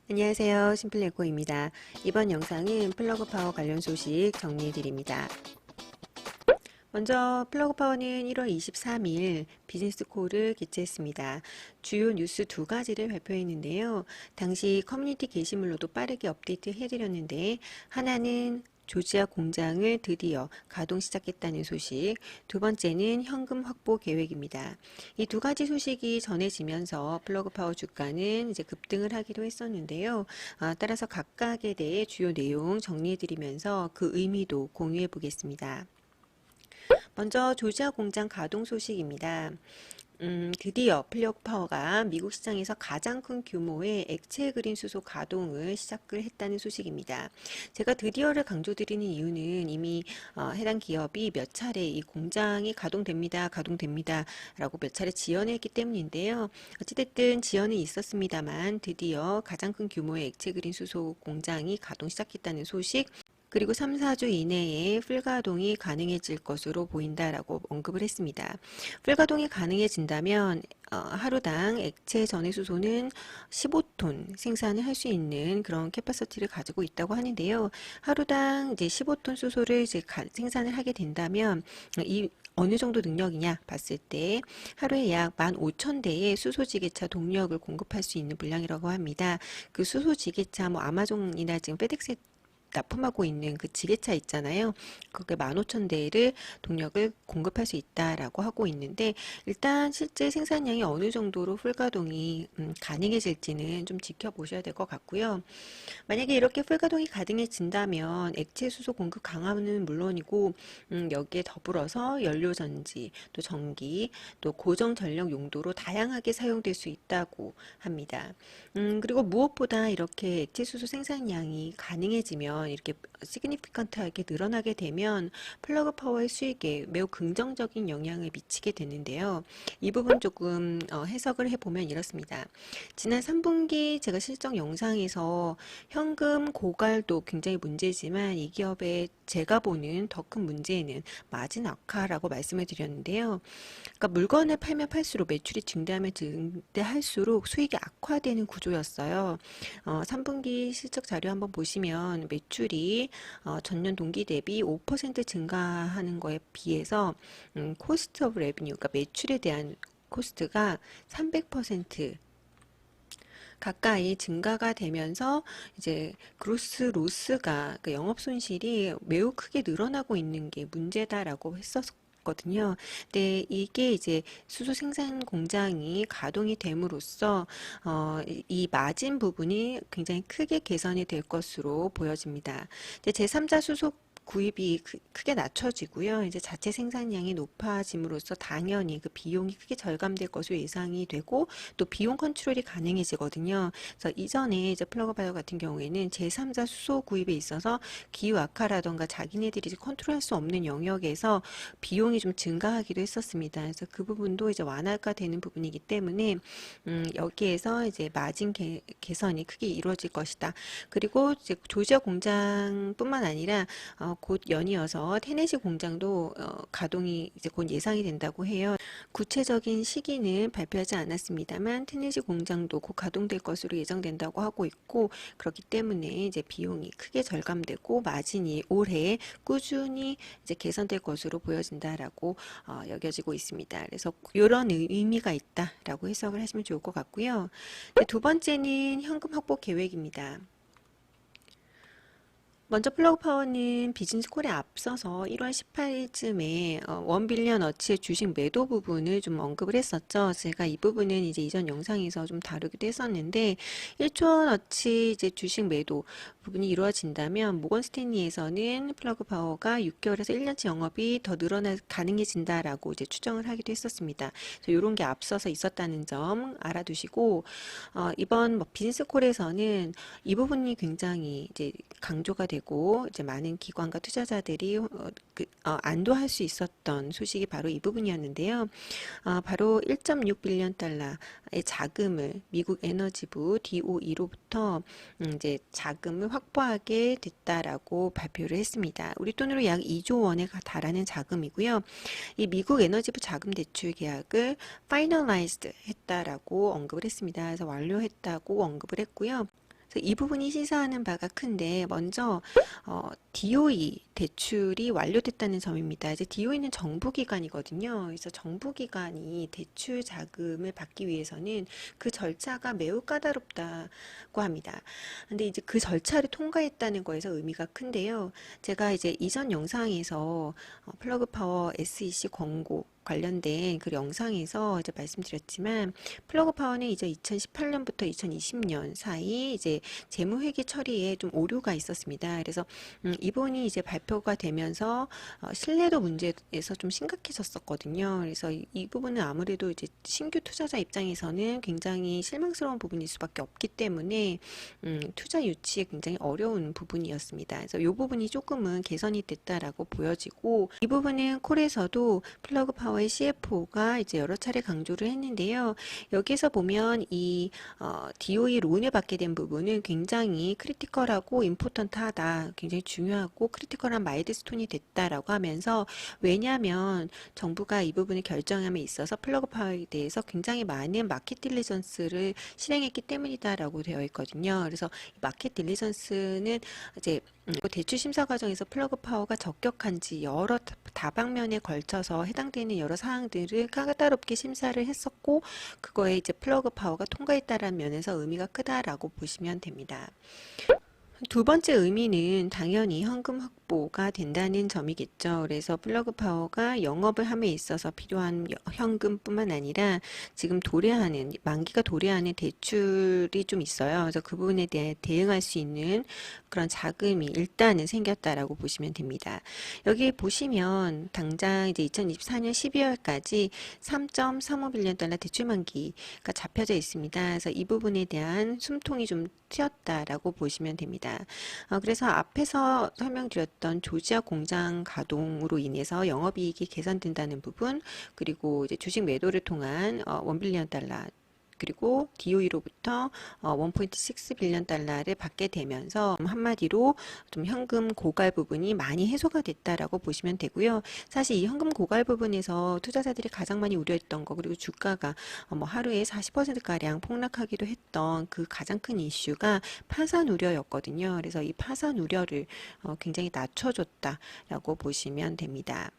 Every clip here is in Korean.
안녕하세요. 심플레코입니다. 이번 영상은 플러그 파워 관련 소식 정리해 드립니다. 먼저 플러그 파워는 1월 23일 비즈니스 콜을 개최했습니다. 주요 뉴스 두 가지를 발표했는데요. 당시 커뮤니티 게시물로도 빠르게 업데이트 해드렸는데, 하나는 조지아 공장을 드디어 가동 시작했다는 소식, 두 번째는 현금 확보 계획입니다. 이 두 가지 소식이 전해지면서 플러그 파워 주가는 이제 급등을 하기도 했었는데요. 따라서 각각에 대해 주요 내용 정리해드리면서 그 의미도 공유해 보겠습니다. 먼저 조지아 공장 가동 소식입니다. 드디어 플러그 파워가 미국 시장에서 가장 큰 규모의 액체 그린 수소 가동을 시작을 했다는 소식입니다. 제가 드디어를 강조드리는 이유는 이미 해당 기업이 몇 차례 이 공장이 가동됩니다 라고 몇 차례 지연을 했기 때문인데요. 어찌됐든 지연은 있었습니다만 드디어 가장 큰 규모의 액체 그린 수소 공장이 가동 시작했다는 소식, 그리고 3, 4주 이내에 풀가동이 가능해질 것으로 보인다라고 언급을 했습니다. 풀가동이 가능해진다면 하루당 액체 전해수소는 15톤 생산을 할 수 있는 그런 캐파시티를 가지고 있다고 하는데요. 하루당 이제 15톤 수소를 이제 생산을 하게 된다면 이 어느 정도 능력이냐 봤을 때 하루에 약 15,000대의 수소지게차 동력을 공급할 수 있는 분량이라고 합니다. 그 수소지게차 아마존이나 지금 페덱스 납품하고 있는 그 지게차 있잖아요. 그게 15,000대를 동력을 공급할 수 있다라고 하고 있는데, 일단 실제 생산량이 어느 정도로 풀가동이 가능해질지는 좀 지켜보셔야 될 것 같고요. 만약에 이렇게 풀가동이 가능해진다면 액체 수소 공급 강화는 물론이고, 여기에 더불어서 연료전지, 또 전기, 또 고정 전력 용도로 다양하게 사용될 수 있다고 합니다. 그리고 무엇보다 이렇게 액체 수소 생산량이 가능해지면, 이렇게 시그니피컨트하게 늘어나게 되면 플러그 파워의 수익에 매우 긍정적인 영향을 미치게 되는데요. 이 부분 조금 해석을 해보면 이렇습니다. 지난 3분기 제가 실적 영상에서 현금 고갈도 굉장히 문제지만 이 기업의 제가 보는 더 큰 문제는 마진 악화라고 말씀을 드렸는데요. 그러니까 물건을 팔면 팔수록 매출이 증대하면 증대할수록 수익이 악화되는 구조였어요. 3분기 실적 자료 한번 보시면 매출이 전년 동기 대비 5% 증가하는 거에 비해서 코스트 오브 레비뉴, 그러니까 매출에 대한 코스트가 300% 가까이 증가가 되면서 이제 그로스 로스가, 그 영업 손실이 매우 크게 늘어나고 있는 게 문제다라고 했었거든요. 근데 이게 이제 수소 생산 공장이 가동이 됨으로써 이 마진 부분이 굉장히 크게 개선이 될 것으로 보여집니다. 이제 제3자 수소 구입이 크게 낮춰지고요. 이제 자체 생산량이 높아짐으로써 당연히 그 비용이 크게 절감될 것으로 예상이 되고, 또 비용 컨트롤이 가능해지거든요. 그래서 이전에 이제 플러그 바이오 같은 경우에는 제3자 수소 구입에 있어서 기후 악화라던가 자기네들이 이제 컨트롤할 수 없는 영역에서 비용이 좀 증가하기도 했었습니다. 그래서 그 부분도 이제 완화가 되는 부분이기 때문에 여기에서 이제 마진 개선이 크게 이루어질 것이다. 그리고 이제 조지아 공장뿐만 아니라 곧 연이어서 테네시 공장도 가동이 이제 곧 예상이 된다고 해요. 구체적인 시기는 발표하지 않았습니다만 테네시 공장도 곧 가동될 것으로 예정된다고 하고 있고, 그렇기 때문에 이제 비용이 크게 절감되고 마진이 올해 꾸준히 이제 개선될 것으로 보여진다라고 여겨지고 있습니다. 그래서 이런 의미가 있다라고 해석을 하시면 좋을 것 같고요. 두 번째는 현금 확보 계획입니다. 먼저 플러그 파워는 비즈니스 콜에 앞서서 1월 18일쯤에 1빌리언 어치의 주식 매도 부분을 좀 언급을 했었죠. 제가 이 부분은 이제 이전 영상에서 좀 다루기도 했었는데, 1조 원 어치 이제 주식 매도 부분이 이루어진다면 모건 스탠리에서는 플러그 파워가 6개월에서 1년치 영업이 더 가능해진다라고 이제 추정을 하기도 했었습니다. 그래서 이런 게 앞서서 있었다는 점 알아두시고, 이번 비즈니스 콜에서는 이 부분이 굉장히 이제 강조가 되고, 이제 많은 기관과 투자자들이 안도할 수 있었던 소식이 바로 이 부분이었는데요. 바로 1.6 빌리언 달러의 자금을 미국 에너지부 DOE로부터 이제 자금을 확보하게 됐다라고 발표를 했습니다. 우리 돈으로 약 2조 원에 달하는 자금이고요. 이 미국 에너지부 자금 대출 계약을 finalized 했다라고 언급을 했습니다. 그래서 완료했다고 언급을 했고요. 그래서 이 부분이 시사하는 바가 큰데 먼저 DOE 대출이 완료됐다는 점입니다. 이제 DOE는 정부기관이거든요. 그래서 정부기관이 대출 자금을 받기 위해서는 그 절차가 매우 까다롭다고 합니다. 근데 이제 그 절차를 통과했다는 거에서 의미가 큰데요. 제가 이제 이전 영상에서 플러그 파워 SEC 권고 관련된 그 영상에서 이제 말씀드렸지만 플러그 파워는 이제 2018년부터 2020년 사이 이제 재무회계 처리에 좀 오류가 있었습니다. 그래서 이번이 이제 발표가 되면서 신뢰도 문제에서 좀 심각해졌었거든요. 그래서 이 부분은 아무래도 이제 신규 투자자 입장에서는 굉장히 실망스러운 부분일 수밖에 없기 때문에 투자 유치에 굉장히 어려운 부분이었습니다. 그래서 이 부분이 조금은 개선이 됐다라고 보여지고 이 부분은 콜에서도 플러그 파워의 CFO가 이제 여러 차례 강조를 했는데요. 여기서 보면 이 DOE 론을 받게 된 부분은 굉장히 크리티컬하고 임포턴트하다, 굉장히 중요하고 크리티컬한 마일스톤이 됐다라고 하면서 왜냐하면 정부가 이 부분을 결정함에 있어서 플러그 파워에 대해서 굉장히 많은 마켓 딜리전스를 실행했기 때문이다라고 되어 있거든요. 그래서 마켓 딜리전스는 이제 대출 심사 과정에서 플러그 파워가 적격한지 여러 다방면에 걸쳐서 해당되는 여러 사항들을 까다롭게 심사를 했었고 그거에 이제 플러그 파워가 통과했다라는 면에서 의미가 크다라고 보시면 됩니다. 두 번째 의미는 당연히 현금 확보가 된다는 점이겠죠. 그래서 플러그 파워가 영업을 함에 있어서 필요한 현금뿐만 아니라 지금 도래하는 만기가 도래하는 대출이 좀 있어요. 그래서 그 부분에 대해 대응할 수 있는 그런 자금이 일단은 생겼다라고 보시면 됩니다. 여기 보시면 당장 이제 2024년 12월까지 3.35빌리언 달러 대출 만기가 잡혀져 있습니다. 그래서 이 부분에 대한 숨통이 좀 트였다라고 보시면 됩니다. 그래서 앞에서 설명드렸던 조지아 공장 가동으로 인해서 영업이익이 개선된다는 부분, 그리고 이제 주식 매도를 통한 1빌리언 달러 그리고 DOE로부터 1.6 빌리언 달러를 받게 되면서 한마디로 좀 현금 고갈 부분이 많이 해소가 됐다라고 보시면 되고요. 사실 이 현금 고갈 부분에서 투자자들이 가장 많이 우려했던 거, 그리고 주가가 뭐 하루에 40%가량 폭락하기도 했던 그 가장 큰 이슈가 파산 우려였거든요. 그래서 이 파산 우려를 굉장히 낮춰줬다라고 보시면 됩니다.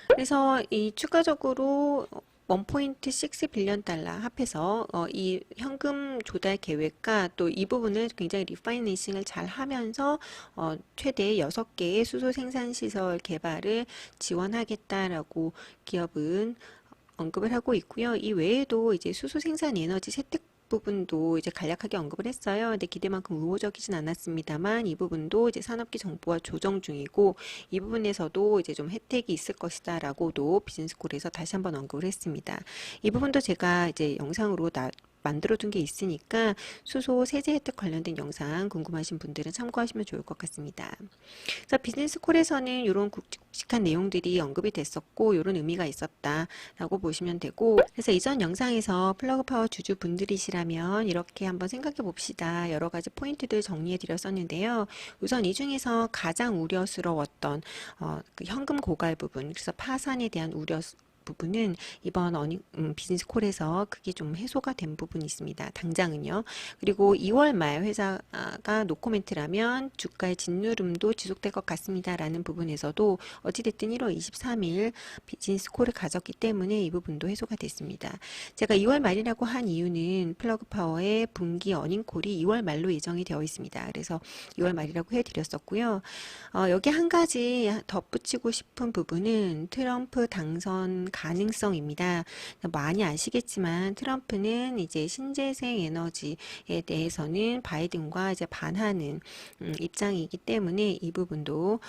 그래서 이 추가적으로 1.6 빌리언 달러 합해서 이 현금 조달 계획과 또 이 부분을 굉장히 리파이낸싱을 잘 하면서 최대 6개의 수소 생산 시설 개발을 지원하겠다라고 기업은 언급을 하고 있고요. 이 외에도 이제 수소 생산 에너지 세택 부분도 이제 간략하게 언급을 했어요. 근데 기대만큼 우호적이진 않았습니다만 이 부분도 이제 산업기 정보와 조정 중이고 이 부분에서도 이제 좀 혜택이 있을 것이다라고도 비즈니스콜에서 다시 한번 언급을 했습니다. 이 부분도 제가 이제 영상으로 만들어둔 게 있으니까 수소 세제 혜택 관련된 영상 궁금하신 분들은 참고하시면 좋을 것 같습니다. 그래서 비즈니스 콜에서는 이런 굵직굵직한 내용들이 언급이 됐었고 이런 의미가 있었다라고 보시면 되고 그래서 이전 영상에서 플러그 파워 주주 분들이시라면 이렇게 한번 생각해 봅시다. 여러 가지 포인트들 정리해 드렸었는데요. 우선 이 중에서 가장 우려스러웠던 그 현금 고갈 부분, 그래서 파산에 대한 우려 부분은 이번 비즈니스 콜에서 그게 좀 해소가 된 부분이 있습니다. 당장은요. 그리고 2월 말 회사가 노코멘트라면 주가의 진누름도 지속될 것 같습니다. 라는 부분에서도 어찌됐든 1월 23일 비즈니스 콜을 가졌기 때문에 이 부분도 해소가 됐습니다. 제가 2월 말이라고 한 이유는 플러그 파워의 분기 어닝콜이 2월 말로 예정이 되어 있습니다. 그래서 2월 말이라고 해드렸었고요. 여기 한 가지 덧붙이고 싶은 부분은 트럼프 당선 가능성입니다. 많이 아시겠지만 트럼프는 이제 신재생 에너지에 대해서는 바이든과 이제 반하는 입장이기 때문에 이 부분도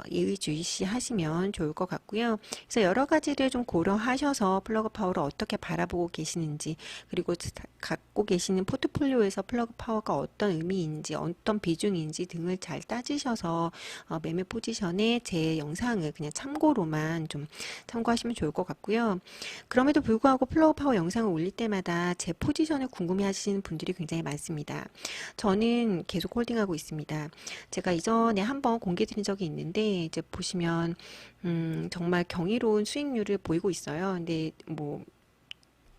예의주시하시면 좋을 것 같고요. 그래서 여러 가지를 좀 고려하셔서 플러그 파워를 어떻게 바라보고 계시는지 그리고 갖고 계시는 포트폴리오에서 플러그 파워가 어떤 의미인지 어떤 비중인지 등을 잘 따지셔서 매매 포지션에 제 영상을 그냥 참고로만 좀 참고하시면 좋을 것 같고요. 그럼에도 불구하고 플러그 파워 영상을 올릴 때마다 제 포지션을 궁금해 하시는 분들이 굉장히 많습니다. 저는 계속 홀딩하고 있습니다. 제가 이전에 한번 공개 드린 적이 있는데 이제 보시면 정말 경이로운 수익률을 보이고 있어요. 근데 뭐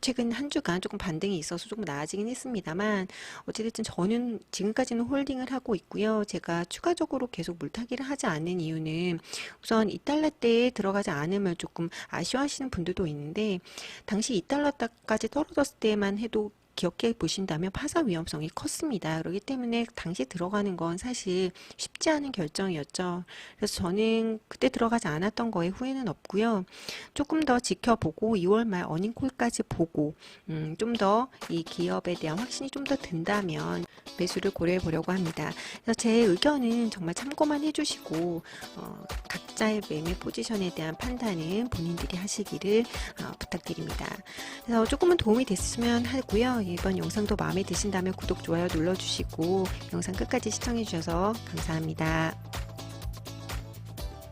최근 한 주간 조금 반등이 있어서 조금 나아지긴 했습니다만 어찌됐든 저는 지금까지는 홀딩을 하고 있고요. 제가 추가적으로 계속 물타기를 하지 않는 이유는 우선 2달러대에 들어가지 않으면 조금 아쉬워하시는 분들도 있는데 당시 2달러까지 떨어졌을 때만 해도 기억해 보신다면 파산 위험성이 컸습니다. 그렇기 때문에 당시 들어가는 건 사실 쉽지 않은 결정이었죠. 그래서 저는 그때 들어가지 않았던 거에 후회는 없고요. 조금 더 지켜보고 2월 말 어닝콜까지 보고 좀 더 이 기업에 대한 확신이 좀 더 든다면 매수를 고려해 보려고 합니다. 그래서 제 의견은 정말 참고만 해주시고 각자의 매매 포지션에 대한 판단은 본인들이 하시기를 부탁드립니다. 그래서 조금은 도움이 됐으면 하고요. 이번 영상도 마음에 드신다면 구독, 좋아요 눌러주시고 영상 끝까지 시청해 주셔서 감사합니다.